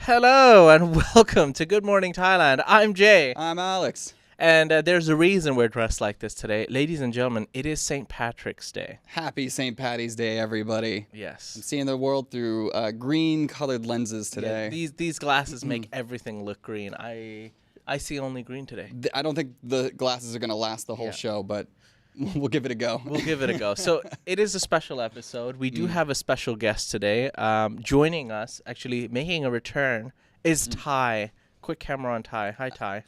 Hello and welcome to Good Morning Thailand. I'm Jay. I'm Alex. And there's a reason we're dressed like this today. Ladies and gentlemen, it is St. Patrick's Day. Happy St. Patty's Day, everybody. Yes. I'm seeing the world through green-colored lenses today. Yeah, these glasses make everything look green. I see only green today. I don't think the glasses are going to last the whole show, but we'll give it a go. We'll give it a go. So it is a special episode. We do have a special guest today. Joining us, actually making a return, is Tai. Quick camera on Tai. Hi, Tai.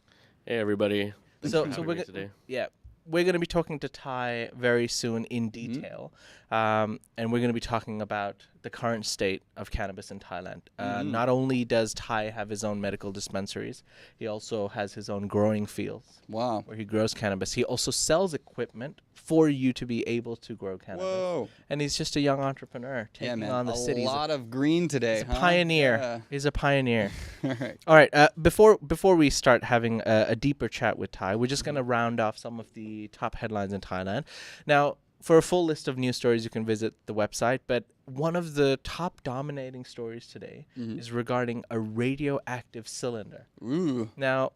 Hey everybody. So we're going to be talking to Tai very soon in detail, and we're going to be talking about the current state of cannabis in Thailand. Not only does Tai have his own medical dispensaries, he also has his own growing fields. Wow. Where he grows cannabis. He also sells equipment for you to be able to grow cannabis. Whoa. And he's just a young entrepreneur taking on the city. A lot of green today. He's a pioneer. Yeah. He's a pioneer. All right. All right. Before we start having a deeper chat with Tai, we're just going to round off some of the top headlines in Thailand. Now, for a full list of news stories, you can visit the website. But one of the top dominating stories today is regarding a radioactive cylinder. Ooh. Now,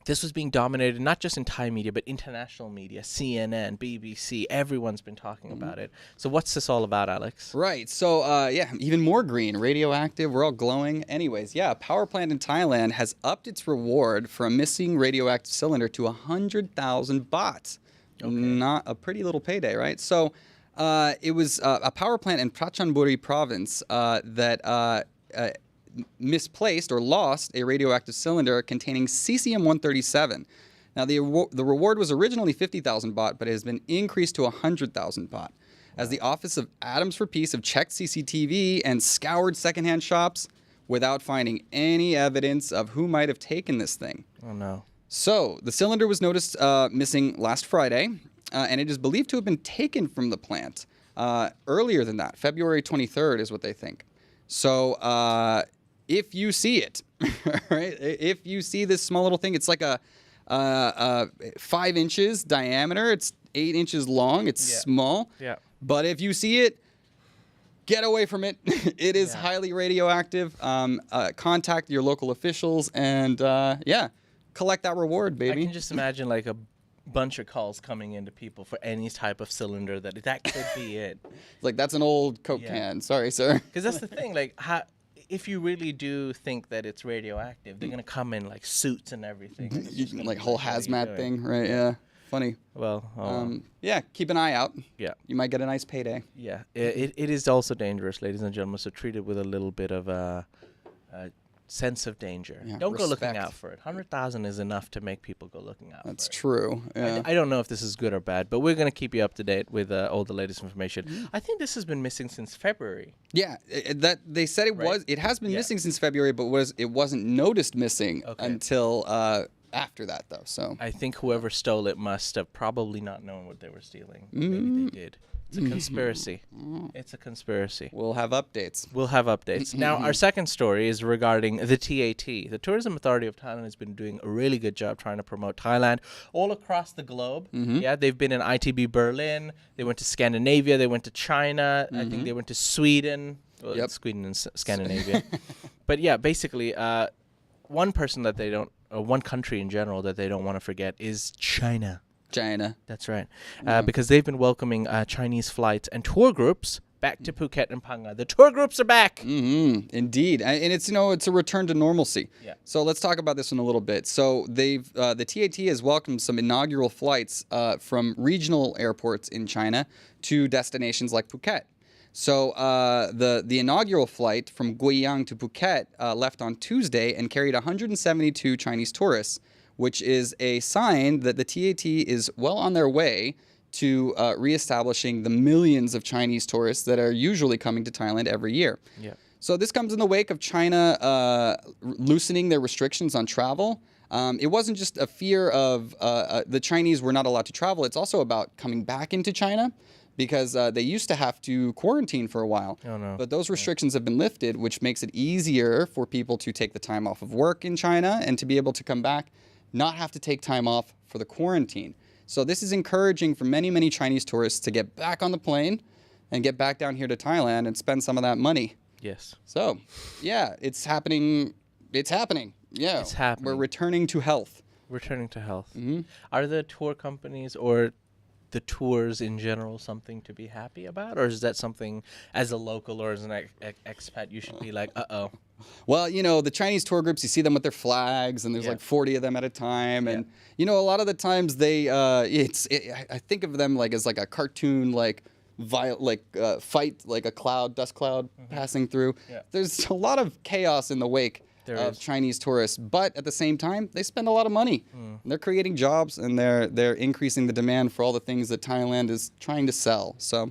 this was being dominated not just in Thai media, but international media, CNN, BBC, everyone's been talking about it. So what's this all about, Alex? Right. So, even more green, radioactive. We're all glowing. Anyways, a power plant in Thailand has upped its reward for a missing radioactive cylinder to 100,000 baht. Okay. Not a pretty little payday, right? So, it was a power plant in Prachanburi province that misplaced or lost a radioactive cylinder containing cesium-137. Now, the reward was originally 50,000 baht, but it has been increased to 100,000 baht. As the Office of Atoms for Peace have checked CCTV and scoured secondhand shops without finding any evidence of who might have taken this thing. Oh, no. So, the cylinder was noticed missing last Friday, and it is believed to have been taken from the plant earlier than that. February 23rd is what they think. So, if you see it, right? If you see this small little thing, it's like a 5 inches diameter. It's 8 inches long. It's small. Yeah. But if you see it, get away from it. It is highly radioactive. Contact your local officials and collect that reward, baby. I can just imagine like a bunch of calls coming into people for any type of cylinder that could be it. Like, that's an old Coke can. Sorry, sir. Because that's the thing. Like, if you really do think that it's radioactive, they're gonna come in like suits and everything. Like whole hazmat thing, right? Yeah. Funny. Well, keep an eye out. Yeah. You might get a nice payday. Yeah. It is also dangerous, ladies and gentlemen. So treat it with a little bit of a sense of danger. Yeah, Don't go looking respect. out for it. 100,000 is enough to make people go looking out That's for it. true. Yeah. I don't know if this is good or bad, but we're going to keep you up to date with all the latest information. I think this has been missing since February. Yeah, that they said it was. It has been missing since February, but it wasn't noticed missing until after that, though. So I think whoever stole it must have probably not known what they were stealing. Maybe they did. It's a conspiracy. It's a conspiracy. we'll have updates. We'll have updates. Now, our second story is regarding the TAT. The Tourism Authority of Thailand has been doing a really good job trying to promote Thailand all across the globe. Yeah, they've been in ITB Berlin. They went to Scandinavia. They went to China. I think they went to Sweden. Well, Sweden and Scandinavia. But yeah, basically, one person that they don't, or one country in general that they don't want to forget is China. China. That's right. Because they've been welcoming Chinese flights and tour groups back to Phuket and Phang Nga. The tour groups are back. Indeed, and it's it's a return to normalcy. Yeah. So let's talk about this in a little bit. So the TAT has welcomed some inaugural flights from regional airports in China to destinations like Phuket. So the inaugural flight from Guiyang to Phuket left on Tuesday and carried 172 Chinese tourists, which is a sign that the TAT is well on their way to reestablishing the millions of Chinese tourists that are usually coming to Thailand every year. Yeah. So this comes in the wake of China loosening their restrictions on travel. It wasn't just a fear of the Chinese were not allowed to travel. It's also about coming back into China, because they used to have to quarantine for a while. Oh, no. But those restrictions have been lifted, which makes it easier for people to take the time off of work in China and to be able to come back, not have to take time off for the quarantine. So this is encouraging for many, many Chinese tourists to get back on the plane and get back down here to Thailand and spend some of that money. Yes. So, yeah, it's happening It's happening. Yeah. It's happening. We're returning to health. Returning to health. Are the tour companies or the tours in general something to be happy about, or is that something as a local or as an expat you should be like, uh-oh? Well, the Chinese tour groups, you see them with their flags, and there's like 40 of them at a time, and a lot of the times they, I think of them like as like a cartoon, like fight, like a dust cloud passing through. Yeah. There's a lot of chaos in the wake of Chinese tourists, but at the same time, they spend a lot of money. They're creating jobs, and they're increasing the demand for all the things that Thailand is trying to sell. So,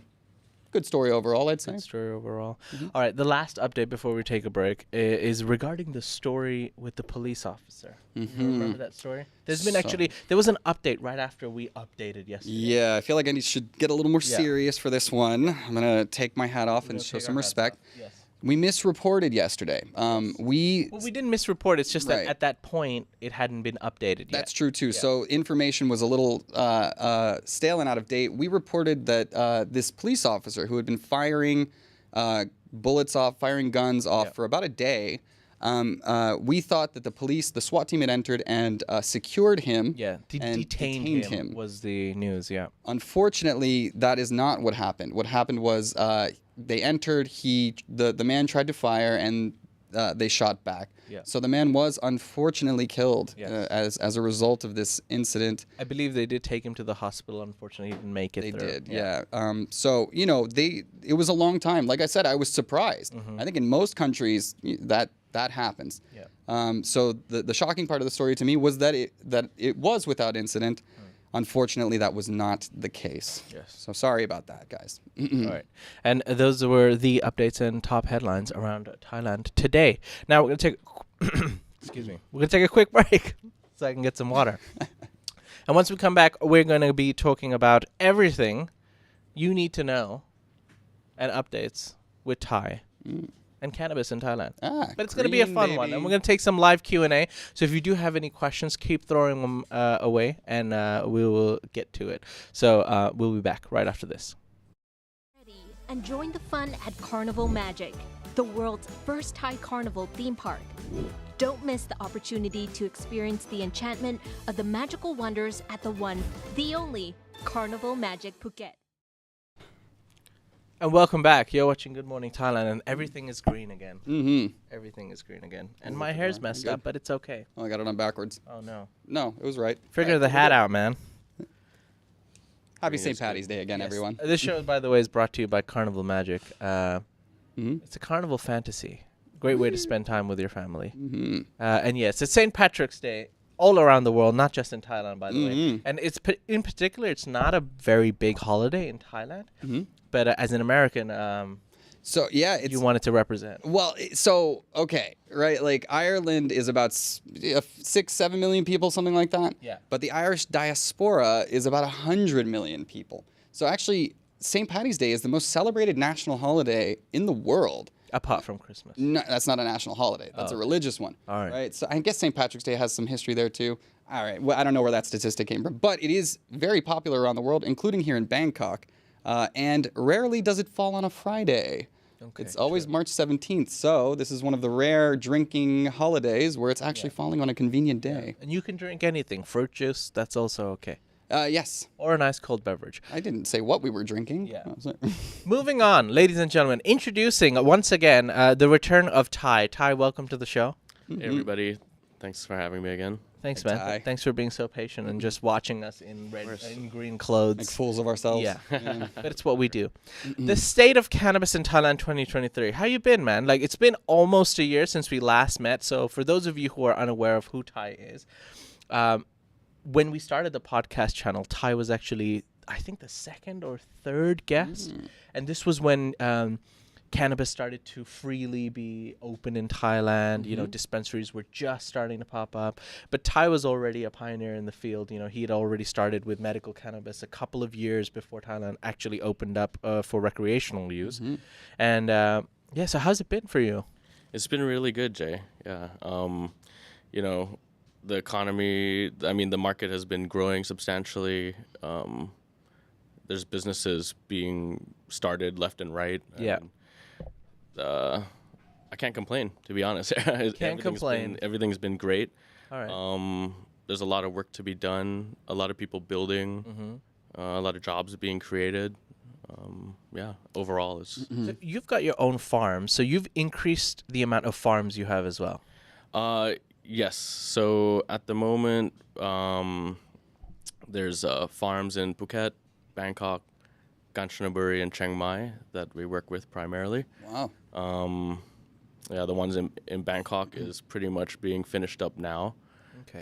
good story overall, I'd say. Good story overall. All right, the last update before we take a break is regarding the story with the police officer. You remember that story? There was an update right after we updated yesterday. Yeah, I feel like I should get a little more serious for this one. I'm gonna take my hat off and show some respect. Yes. We misreported yesterday. We didn't misreport. It's just that at that point, it hadn't been updated yet. That's true, too. Yeah. So information was a little stale and out of date. We reported that this police officer who had been firing guns off for about a day, we thought that the SWAT team had entered and secured him. Yeah, detained him was the news, Unfortunately, that is not what happened. What happened was they entered, the man tried to fire, and they shot back. Yeah. So the man was unfortunately killed as a result of this incident. I believe they did take him to the hospital. Unfortunately, he didn't make it. They did, yeah. So, it was a long time. Like I said, I was surprised. I think in most countries that happens. Yeah. So the shocking part of the story to me was that it was without incident. Unfortunately, that was not the case. Yes. So sorry about that, guys. All right. And those were the updates and top headlines around Thailand today. Now we're going to take excuse me. We're going to take a quick break so I can get some water. And once we come back, we're going to be talking about everything you need to know and updates with Thai. And cannabis in Thailand. But it's going to be a fun one. And we're going to take some live Q&A. So if you do have any questions, keep throwing them away, and we will get to it. So we'll be back right after this. And join the fun at Carnival Magic, the world's first Thai carnival theme park. Don't miss the opportunity to experience the enchantment of the magical wonders at the one, the only, Carnival Magic Phuket. And welcome back. You're watching Good Morning Thailand, and everything is green again. Everything is green again. And my hair's messed up, but it's okay. Oh, I got it on backwards. Oh, no. No, it was right. Figure the hat out, man. Happy St. Patty's Day again, everyone. This show, by the way, is brought to you by Carnival Magic. It's a carnival fantasy. Great way to spend time with your family. And yes, it's St. Patrick's Day all around the world, not just in Thailand, by the way. And in particular, it's not a very big holiday in Thailand. But as an American, you wanted to represent. Well, okay, right? Like Ireland is about 6-7 million people, something like that. Yeah. But the Irish diaspora is about 100 million people. So actually, St. Patty's Day is the most celebrated national holiday in the world. Apart from Christmas. No, that's not a national holiday. That's a religious one. All right. Right. So I guess St. Patrick's Day has some history there too. All right. Well, I don't know where that statistic came from, but it is very popular around the world, including here in Bangkok. And rarely does it fall on a Friday. Okay, it's always March 17th. So this is one of the rare drinking holidays where it's actually falling on a convenient day. And you can drink anything. Fruit juice, that's also okay. Yes. Or a nice cold beverage. I didn't say what we were drinking. Yeah. Moving on, ladies and gentlemen, introducing once again the return of Tai. Tai, welcome to the show. Hey, everybody. Thanks for having me again. Thanks, man. Tai. Thanks for being so patient and just watching us in red and green clothes. Like fools of ourselves. Yeah. But it's what we do. The state of cannabis in Thailand 2023. How you been, man? Like, it's been almost a year since we last met. So for those of you who are unaware of who Tai is, when we started the podcast channel, Tai was actually, I think, the second or third guest. And this was when cannabis started to freely be open in Thailand. You know, dispensaries were just starting to pop up. But Tai was already a pioneer in the field. You know, he had already started with medical cannabis a couple of years before Thailand actually opened up for recreational use. And so how's it been for you? It's been really good, Jay. Yeah. You know, the economy, I mean, the market has been growing substantially. There's businesses being started left and right. And, I can't complain, to be honest. Everything's been great. All right. There's a lot of work to be done, a lot of people building, a lot of jobs being created. Overall, it's... So you've got your own farm, so you've increased the amount of farms you have as well. Yes. So at the moment, there's farms in Phuket, Bangkok, Kanchanaburi, and Chiang Mai that we work with primarily. Wow. The ones in Bangkok is pretty much being finished up now. Okay.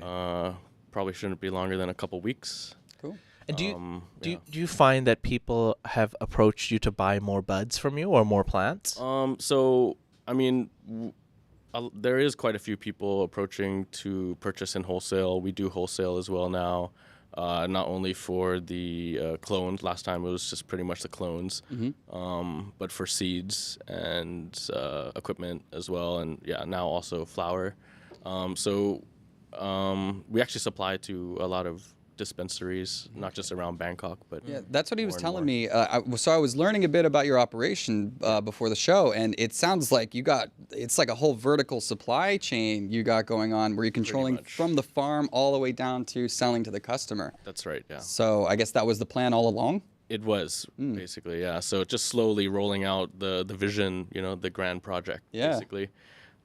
Probably shouldn't be longer than a couple weeks. Cool. And do you find that people have approached you to buy more buds from you or more plants? So I mean, there is quite a few people approaching to purchase in wholesale. We do wholesale as well now. Not only for the clones. Last time it was just pretty much the clones, but for seeds and equipment as well, and now also flour. We actually supply to a lot of dispensaries, not just around Bangkok, but that's what he was telling me. So I was learning a bit about your operation before the show, and it sounds like it's like a whole vertical supply chain you got going on, where you're controlling from the farm all the way down to selling to the customer. That's right. Yeah. So I guess that was the plan all along. It was basically, yeah. So just slowly rolling out the vision, the grand project, basically.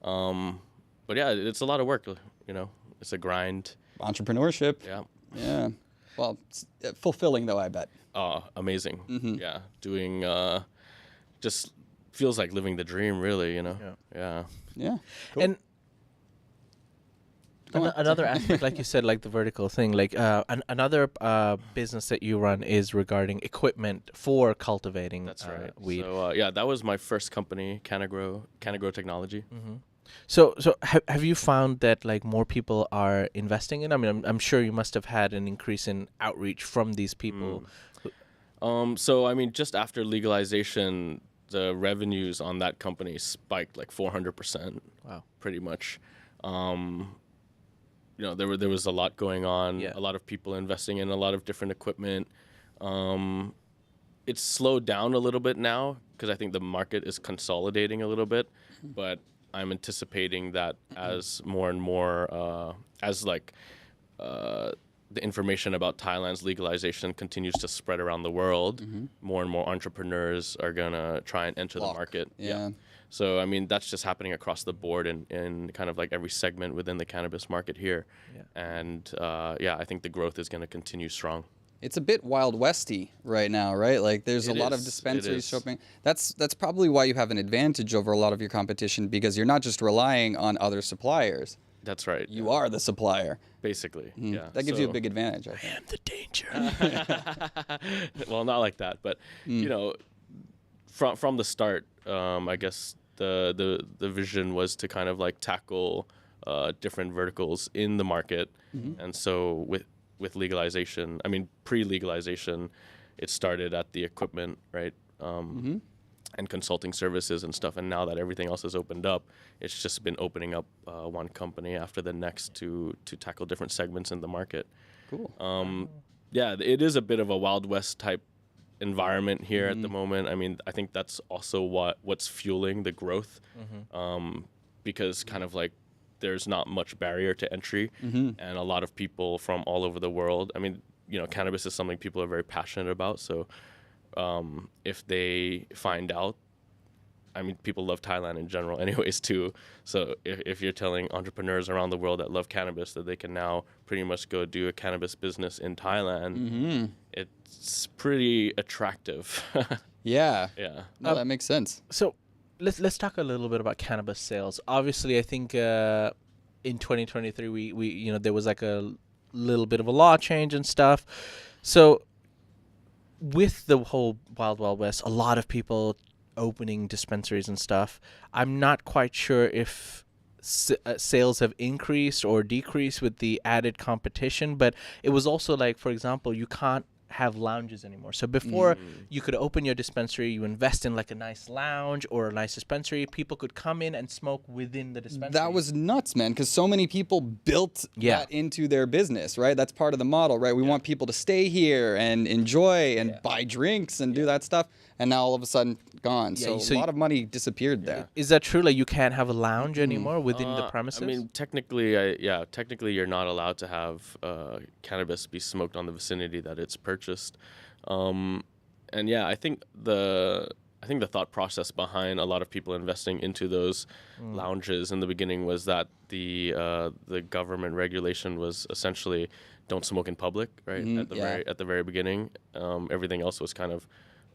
But yeah, it's a lot of work. It's a grind. Entrepreneurship. Yeah. Yeah. Well, it's fulfilling though, I bet. Amazing. Yeah. Doing just feels like living the dream, really, Yeah. Yeah. Cool. And another aspect, like you said, like the vertical thing, like another business that you run is regarding equipment for cultivating That's right. weed. So that was my first company, Canagrow Technology. So have you found that like more people are investing in? I mean, I'm sure you must have had an increase in outreach from these people. So I mean, just after legalization, the revenues on that company spiked like 400%. Wow. Pretty much. There was a lot going on. Yeah. A lot of people investing in a lot of different equipment. It's slowed down a little bit now because I think the market is consolidating a little bit, but I'm anticipating that as more and more, the information about Thailand's legalization continues to spread around the world, more and more entrepreneurs are gonna try and enter the market. Yeah. So I mean, that's just happening across the board in kind of like every segment within the cannabis market here. Yeah. And I think the growth is gonna continue strong. It's a bit Wild Westy right now, right? Like there's a lot of dispensaries shopping. That's probably why you have an advantage over a lot of your competition, because you're not just relying on other suppliers. That's right. You are the supplier. Basically, yeah. That gives you a big advantage, I think. I am the danger. Well, not like that, but from the start, I guess the vision was to kind of like tackle different verticals in the market, and so with legalization, I mean pre-legalization, it started at the equipment, right? And consulting services and stuff. And now that everything else has opened up, it's just been opening up one company after the next to tackle different segments in the market. Cool. It is a bit of a Wild West type environment here at the moment. I mean, I think that's also what's fueling the growth, because kind of like there's not much barrier to entry, and a lot of people from all over the world. I mean, cannabis is something people are very passionate about, so if they find out, I mean, people love Thailand in general anyways too. So if you're telling entrepreneurs around the world that love cannabis that they can now pretty much go do a cannabis business in Thailand, it's pretty attractive. Yeah. Yeah. No, that makes sense. So let's talk a little bit about cannabis sales. Obviously, I think in 2023 we there was like a little bit of a law change and stuff. So with the whole Wild Wild West, a lot of people opening dispensaries and stuff. I'm not quite sure if sales have increased or decreased with the added competition, but it was also like, for example, you can't have lounges anymore. So before you could open your dispensary, you invest in like a nice lounge or a nice dispensary. People could come in and smoke within the dispensary. That was nuts, man, because so many people built that into their business, right? That's part of the model, right? We want people to stay here and enjoy and buy drinks and do that stuff. And now all of a sudden, gone. So a lot of money disappeared there. Is that true? Like you can't have a lounge anymore within the premises? I mean, technically, technically you're not allowed to have cannabis be smoked on the vicinity that it's purchased. And yeah, I think the thought process behind a lot of people investing into those lounges in the beginning was that the government regulation was essentially don't smoke in public, right? At the very beginning, everything else was kind of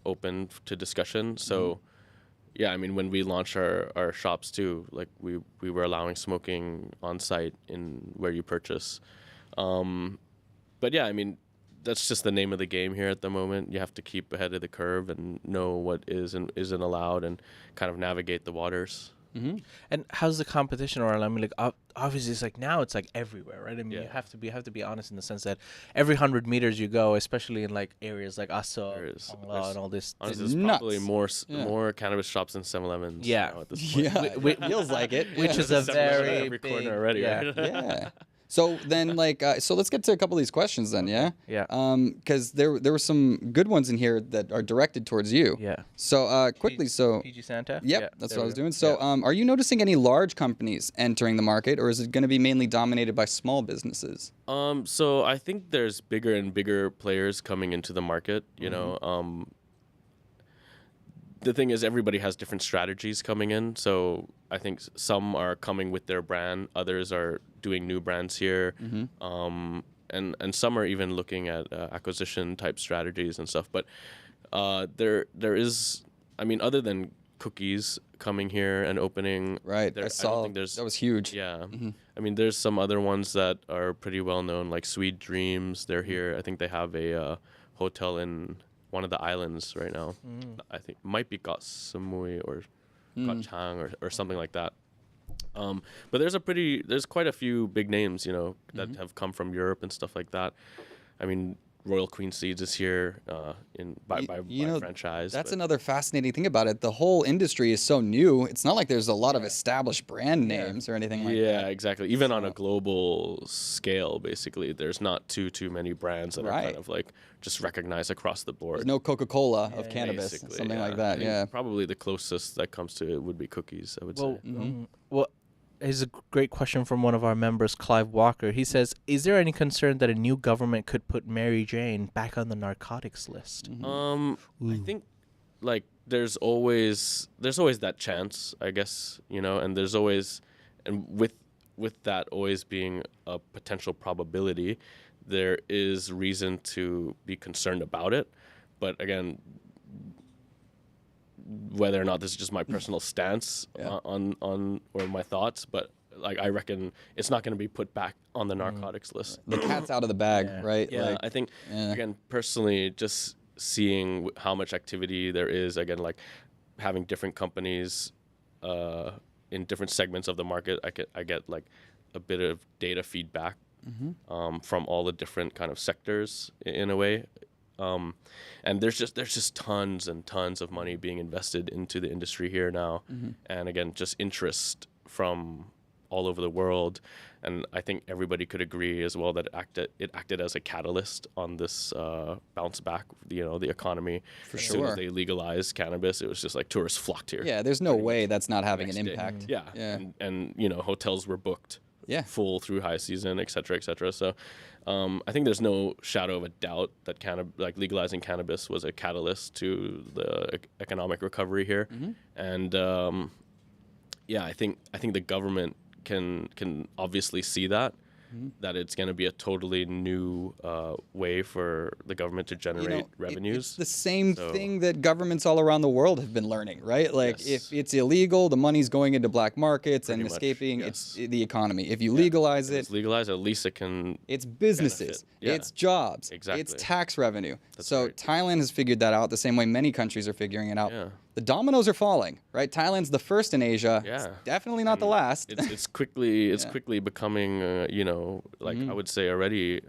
open to discussion. So yeah, I mean, when we launched our shops too, like we were allowing smoking on site in where you purchase. But yeah, I mean, that's just the name of the game here at the moment. You have to keep ahead of the curve and know what is and isn't allowed and kind of navigate the waters. And how's the competition? Or I mean, like obviously, it's like now it's like everywhere, right? I mean, you have to be honest in the sense that every 100 meters you go, especially in like areas like Aso, Phang Nga, and all this. Honestly, there's probably more cannabis shops than 7-Elevens. Yeah, at this point. It feels like it. Which is a very every big corner already. Right? Yeah. So then, like, so let's get to a couple of these questions then, yeah? Yeah. Because there were some good ones in here that are directed towards you. Yeah. So quickly, so... PG Santa? Yep, that's what I was doing. So are you noticing any large companies entering the market, or is it going to be mainly dominated by small businesses? So I think there's bigger and bigger players coming into the market, you know. The thing is, everybody has different strategies coming in. So I think some are coming with their brand, others are doing new brands here, and some are even looking at acquisition type strategies and stuff. But there is, I mean, other than Cookies coming here and opening, right? I saw don't think that was huge. Yeah, I mean, there's some other ones that are pretty well known, like Sweet Dreams. They're here. I think they have a hotel in one of the islands right now. I think might be Got Samui or Got Chang or something like that. But there's quite a few big names, you know, that have come from Europe and stuff like that. I mean, Royal Queen Seeds is here by franchise. That's another fascinating thing about it. The whole industry is so new. It's not like there's a lot of established brand names or anything like that. Yeah, exactly. Even on a global scale, basically, there's not too many brands that are kind of like just recognized across the board. There's no Coca-Cola of cannabis, something like that. Yeah, probably the closest that comes to it would be Cookies, I would say. Well, here's a great question from one of our members, Clive Walker. He says, is there any concern that a new government could put Mary Jane back on the narcotics list? I think like there's always that chance, I guess, you know, and there's always, and with that always being a potential probability, there is reason to be concerned about it. But again, whether or not this is just my personal stance on or my thoughts, but like I reckon it's not going to be put back on the narcotics list. The cat's out of the bag, right? Yeah, like, I think again personally, just seeing how much activity there is, again, like having different companies in different segments of the market, I get like a bit of data feedback from all the different kind of sectors in a way. And there's just tons and tons of money being invested into the industry here now, and again, just interest from all over the world. And I think everybody could agree as well that it acted as a catalyst on this bounce back, you know, the economy. As soon as they legalized cannabis, it was just like tourists flocked here. Yeah, there's no way that's not having an impact. Yeah. And you know, hotels were booked full through high season, et cetera, et cetera. So I think there's no shadow of a doubt that legalizing cannabis was a catalyst to the economic recovery here. And I think the government can obviously see that it's going to be a totally new way for the government to generate revenues. It's the same thing that governments all around the world have been learning, right? Like if it's illegal, the money's going into black markets and escaping it's the economy. If you legalize it, legalize, at least it can. It's businesses, it's jobs, it's tax revenue. Thailand has figured that out the same way many countries are figuring it out. The dominoes are falling, right? Thailand's the first in Asia. It's definitely not the last. It's quickly becoming, you know, like I would say already,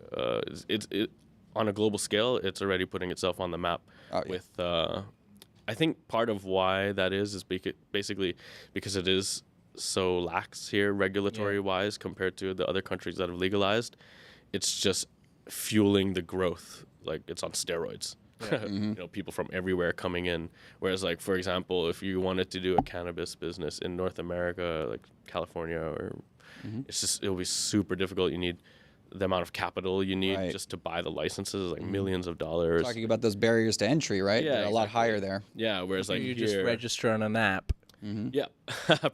on a global scale, it's already putting itself on the map. With I think part of why that is basically because it is so lax here regulatory wise compared to the other countries that have legalized. It's just fueling the growth, like it's on steroids. You know, people from everywhere coming in. Whereas, like, for example, if you wanted to do a cannabis business in North America, like California, or it'll be super difficult. You need the amount of capital you need just to buy the licenses, like millions of dollars. Talking about those barriers to entry, right? Yeah, They're a lot higher there. Yeah, whereas like you here, just register on an app. yeah,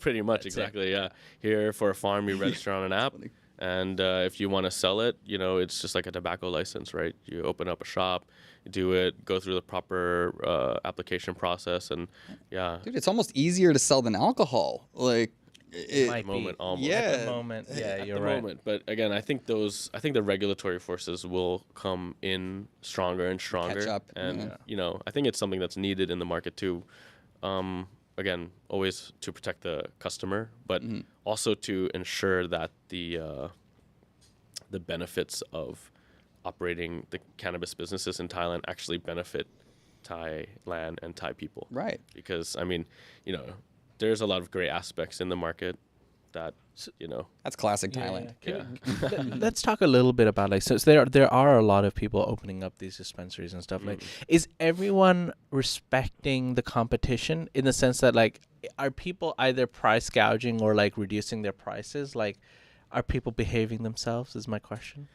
pretty much exactly. Yeah, here for a farm, you register on an app, and if you want to sell it, you know, it's just like a tobacco license, right? You open up a shop, do it, go through the proper application process, and Dude, it's almost easier to sell than alcohol. Like, Might be. Almost. At the moment, you're right. Moment. But again, I think the regulatory forces will come in stronger and stronger. Catch up. And you know, I think it's something that's needed in the market too. Again, always to protect the customer, but also to ensure that the benefits of operating the cannabis businesses in Thailand actually benefit Thailand and Thai people. Right. Because I mean, you know, there's a lot of great aspects in the market that, you know. That's classic Thailand. Let's talk a little bit about, like, so there are a lot of people opening up these dispensaries and stuff. Like, is everyone respecting the competition in the sense that, like, are people either price gouging or like reducing their prices? Like, are people behaving themselves? Is my question.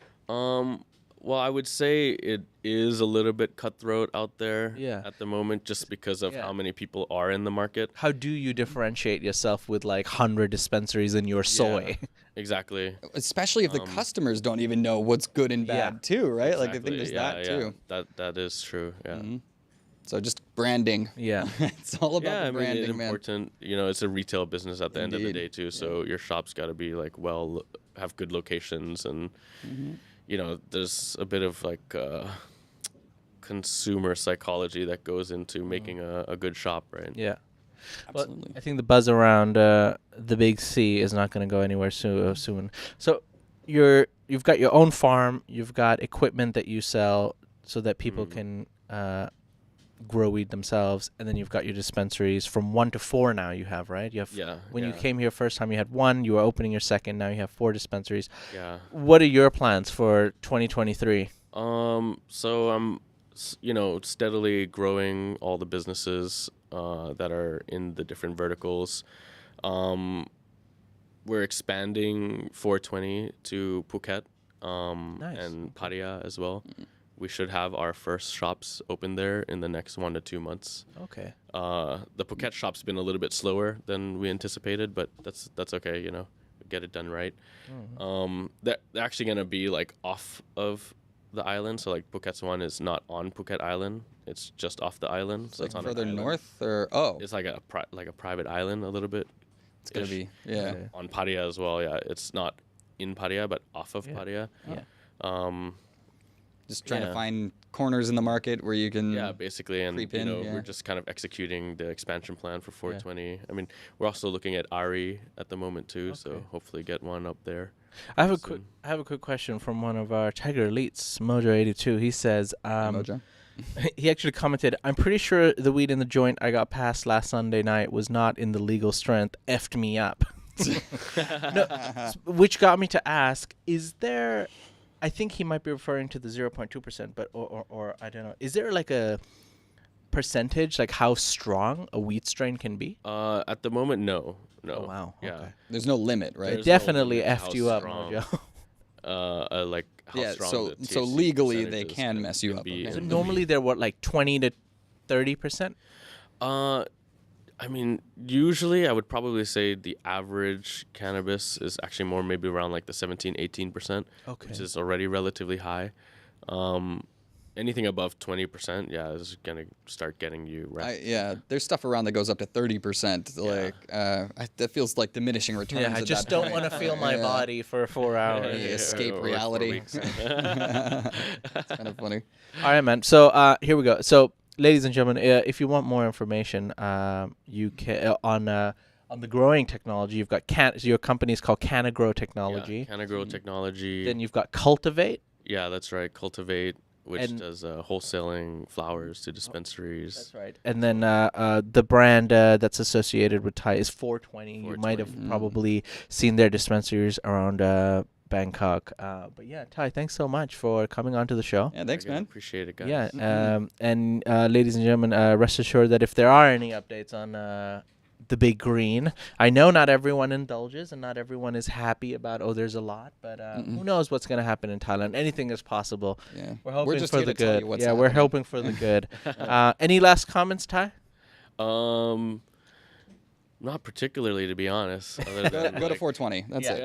Well, I would say it is a little bit cutthroat out there Yeah. at the moment, just because of how many people are in the market. How do you differentiate yourself with like 100 dispensaries in your soy? Yeah, exactly. Especially if the customers don't even know what's good and bad too, right? Like, I think there's that too. That is true. Yeah. So just branding. Yeah. It's all about the branding, it's man. important. You know, it's a retail business at the end of the Indeed. day too. So your shop's got to be like have good locations, and you know, there's a bit of like consumer psychology that goes into making a good shop, right? Yeah. Absolutely. Well, I think the buzz around the big C is not going to go anywhere soon. So you've got your own farm, you've got equipment that you sell so that people can grow weed themselves, and then you've got your dispensaries from 1 to 4 now you have, right? You have when you came here first time you had 1, you were opening your second, now you have 4 dispensaries. Yeah. What are your plans for 2023? So I'm you know, steadily growing all the businesses that are in the different verticals. We're expanding 420 to Phuket and Pattaya as well. We should have our first shops open there in the next 1 to 2 months. Okay. The Phuket shop's been a little bit slower than we anticipated, but that's okay, you know, get it done right. They're actually going to be like off of the island. So like Phuket's one is not on Phuket Island. It's just off the island. So Like it's on further an island. north, or It's like a private island a little bit. it's gonna be On Pattaya as well, yeah. It's not in Pattaya, but off of Pattaya. Yeah. just trying to find corners in the market where you can. Yeah, basically, and creep you in, know, yeah. we're just kind of executing the expansion plan for 420. I mean, we're also looking at Ari at the moment too, so hopefully get one up there. I have a quick question from one of our Tiger elites, Mojo82. He says, Mojo. he actually commented, "I'm pretty sure the weed in the joint I got passed last Sunday night was not in the legal strength. Effed me up." Which got me to ask: is there? I think he might be referring to the 0.2%, but or I don't know. Is there like a percentage, like how strong a wheat strain can be? At the moment, no. Oh, wow. Yeah. Okay. There's no limit, right? There's Definitely no limit effed how you up, strong. Mojo. Like how Yeah, strong so- the so THC legally they percentages can mess you can up, be okay. So in the normally weed. they're what, like 20 to 30%? I mean, usually I would probably say the average cannabis is actually more maybe around like the 17-18%, which is already relatively high. Anything above 20%, is gonna start getting you right. There's stuff around that goes up to 30%. Like, that feels like diminishing returns. Yeah, I at just that don't point. want to feel my body for 4 hours. Escape Or 4 reality. weeks. It's kind of funny. All right, man. So here we go. So, ladies and gentlemen, if you want more information, you can on the growing technology. You've got your company is called Canagrow Technology. Canagrow Technology. Then you've got Cultivate. Yeah, that's right. Cultivate. which does wholesaling flowers to dispensaries. That's right. And then the brand that's associated with Thai is 420. You might have probably seen their dispensaries around Bangkok. But yeah, Thai, thanks so much for coming on to the show. Yeah, thanks, man. Appreciate it, guys. Yeah. And ladies and gentlemen, rest assured that if there are any updates on the big green, I know not everyone indulges and not everyone is happy about, there's a lot, but who knows what's going to happen in Thailand. Anything is possible. Yeah. We're hoping just for here the to tell good. you what's Yeah, we're happening. hoping for the good. Any last comments, Thai? Not particularly, to be honest. Other than, Go to 420. That's it.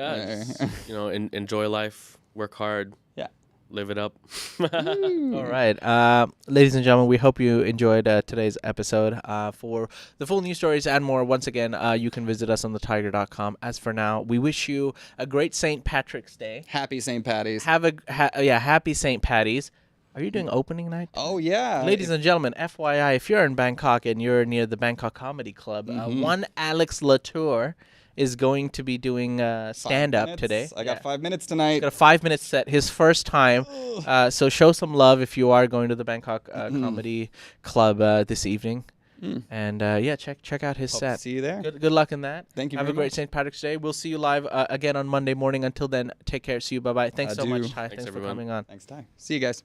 Yeah, enjoy life, work hard, Yeah. live it up. All right. Ladies and gentlemen, we hope you enjoyed today's episode. For the full news stories and more, once again, you can visit us on thetiger.com. As for now, we wish you a great St. Patrick's Day. Happy St. Patty's. Happy St. Patty's. Are you doing opening night? Oh, yeah. Ladies and gentlemen, FYI, if you're in Bangkok and you're near the Bangkok Comedy Club, one Alex Latour is going to be doing stand-up today. I got 5 minutes tonight. He's got a 5-minute set, his first time. So show some love if you are going to the Bangkok Comedy Club this evening. And check out his Hope set. to see you there. Good luck in that. Thank you Have very a great much. St. Patrick's Day. We'll see you live again on Monday morning. Until then, take care. See you. Bye-bye. Thanks so much, Ty. Thanks for everyone. coming on. Thanks, Ty. See you guys.